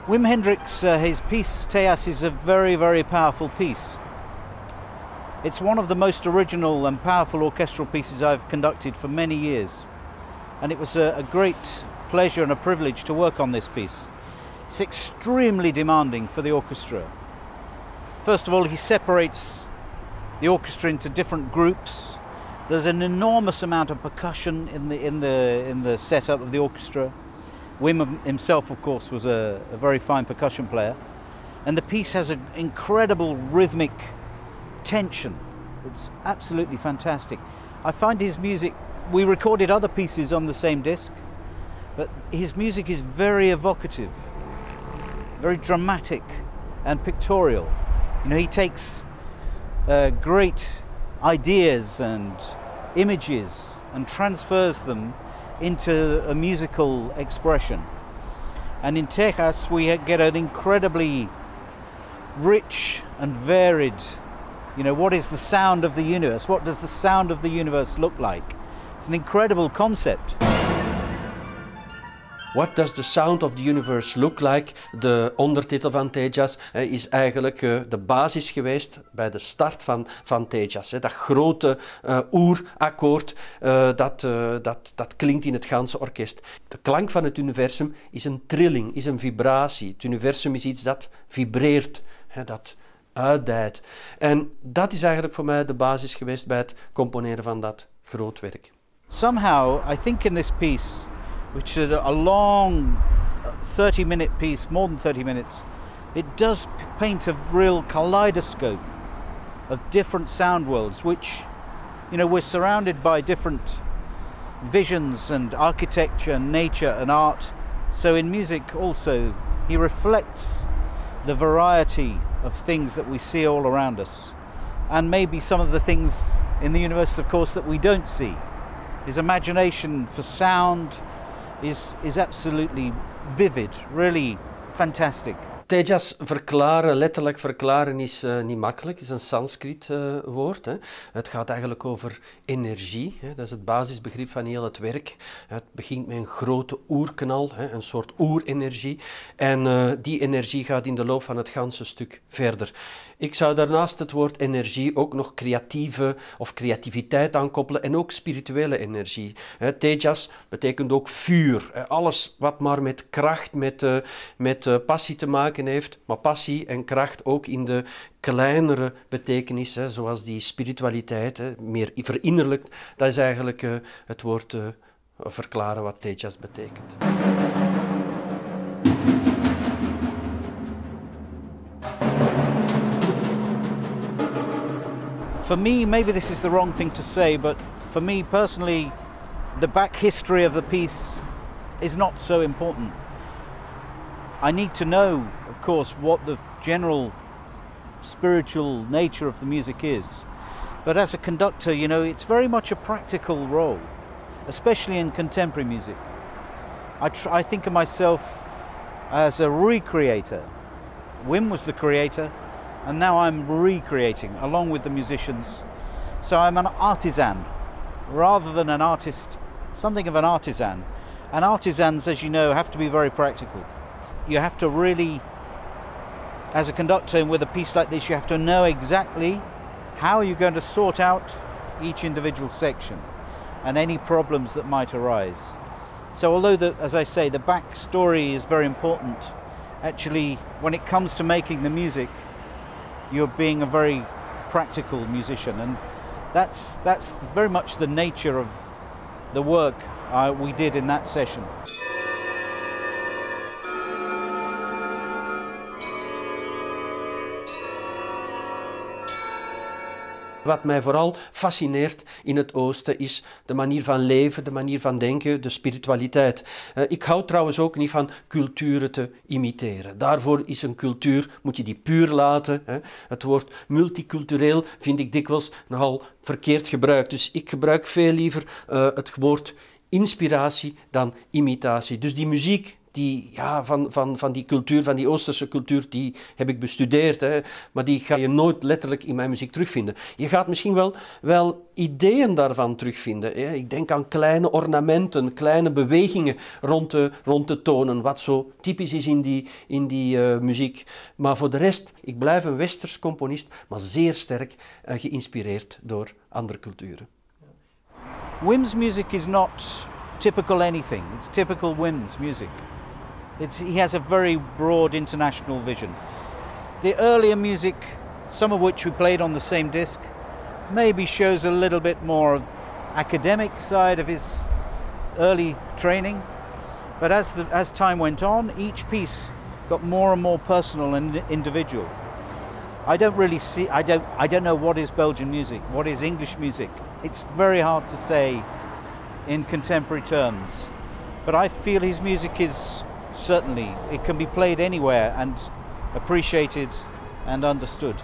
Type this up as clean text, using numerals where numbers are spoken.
Wim Henderickx, his piece Tejas is a very, very powerful piece. It's one of the most original and powerful orchestral pieces I've conducted for many years. And it was a great pleasure and a privilege to work on this piece. It's extremely demanding for the orchestra. First of all, he separates the orchestra into different groups. There's an enormous amount of percussion in the setup of the orchestra. Wim himself, of course, was a very fine percussion player. And the piece has an incredible rhythmic tension. It's absolutely fantastic. I find his music, we recorded other pieces on the same disc, but his music is very evocative, very dramatic and pictorial. You know, he takes great ideas and images and transfers them into a musical expression. And in Tejas we get an incredibly rich and varied, you know, what is the sound of the universe? What does the sound of the universe look like? It's an incredible concept. What does the sound of the universe look like? De ondertitel van Tejas is eigenlijk de basis geweest bij de start van Tejas. Dat grote oerakkoord dat klinkt in het ganse orkest. De klank van het universum is een trilling, is een vibratie. Het universum is iets dat vibreert, dat uitdijt. En dat is eigenlijk voor mij de basis geweest bij het componeren van dat groot werk. Somehow, I think in this piece, which is a long 30-minute piece, more than 30 minutes, it does paint a real kaleidoscope of different sound worlds, which, you know, we're surrounded by different visions and architecture and nature and art. So in music also, he reflects the variety of things that we see all around us, and maybe some of the things in the universe, of course, that we don't see. His imagination for sound is absolutely vivid, really fantastic. Tejas verklaren, letterlijk verklaren, is niet makkelijk. Het is een Sanskriet woord. Hè. Het gaat eigenlijk over energie. Hè. Dat is het basisbegrip van heel het werk. Het begint met een grote oerknal, hè, een soort oerenergie. En die energie gaat in de loop van het ganse stuk verder. Ik zou daarnaast het woord energie ook nog creatieve of creativiteit aankoppelen en ook spirituele energie. Tejas betekent ook vuur. Alles wat maar met kracht, met passie te maken heeft, maar passie en kracht ook in de kleinere betekenis, zoals die spiritualiteit, meer verinnerlijkt. Dat is eigenlijk het woord verklaren wat Tejas betekent. For me, maybe this is the wrong thing to say, but for me personally, the back history of the piece is not so important. I need to know, of course, what the general spiritual nature of the music is. But as a conductor, you know, it's very much a practical role, especially in contemporary music. I think of myself as a recreator. Wim was the creator, and now I'm recreating along with the musicians. So I'm an artisan rather than an artist, something of an artisan. And artisans, as you know, have to be very practical. You have to really, as a conductor and with a piece like this, you have to know exactly how you're going to sort out each individual section and any problems that might arise. So although, as I say, the backstory is very important, actually, when it comes to making the music, you're being a very practical musician, and that's very much the nature of the work we did in that session. Wat mij vooral fascineert in het Oosten is de manier van leven, de manier van denken, de spiritualiteit. Ik hou trouwens ook niet van culturen te imiteren. Daarvoor is een cultuur, moet je die puur laten. Het woord multicultureel vind ik dikwijls nogal verkeerd gebruikt. Dus ik gebruik veel liever het woord inspiratie dan imitatie. Dus die muziek van die cultuur, van die Oosterse cultuur, die heb ik bestudeerd, hè, maar die ga je nooit letterlijk in mijn muziek terugvinden. Je gaat misschien wel ideeën daarvan terugvinden. Hè. Ik denk aan kleine ornamenten, kleine bewegingen rond de tonen, wat zo typisch is in die muziek. Maar voor de rest, ik blijf een westers componist, maar zeer sterk geïnspireerd door andere culturen. Wim's music is not typical anything. It's typical Wim's music. He has a very broad international vision. The earlier music, some of which we played on the same disc, maybe shows a little bit more academic side of his early training. But as time went on, each piece got more and more personal and individual. I don't know what is Belgian music, what is English music. It's very hard to say in contemporary terms. But I feel his music is certainly, it can be played anywhere and appreciated and understood.